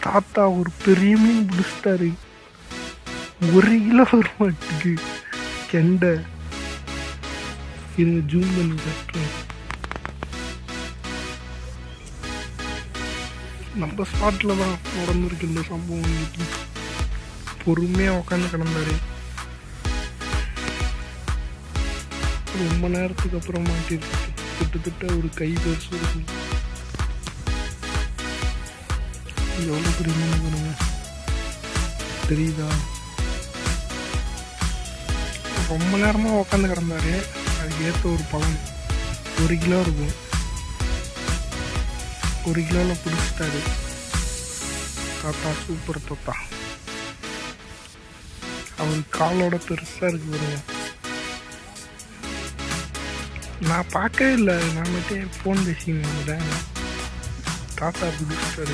தாத்தா ஒரு பெரிய மீன் பிடிச்சிட்டாரு. 1 கிலோ வர மாட்டுக்கு கெண்டை. இருங்க ஜூம் பண்ணி கட்டுறேன். நம்ம ஸ்பாட்டில் தான் நடந்திருக்கு இந்த சம்பவம். இன்னைக்கு பொறுமையாக உட்காந்து கிடந்தாரு. ரொம்ப நேரத்துக்கு அப்புறம் மாட்டிருக்கு. கிட்டத்தட்ட ஒரு கை பெருசு இருக்கும். எவ்வளோ பெரிய மீன் பண்ணுங்க தெரியுதா? ரொம்ப நேரமாக உட்காந்து கிடந்தாரு. அதுக்கு ஏற்ற ஒரு பலன் 1 கிலோ இருக்கும். 1 கிலோவில் பிடிச்சிட்டாரு தாத்தா. சூப்பர் தாத்தா. அவர் காலோட பெருசாக இருக்கு பாருங்க. நான் பார்க்கவே இல்லை. நான் மட்டும் ஃபோன் பேசினேன். தாத்தா பிடிச்சிட்டாரு.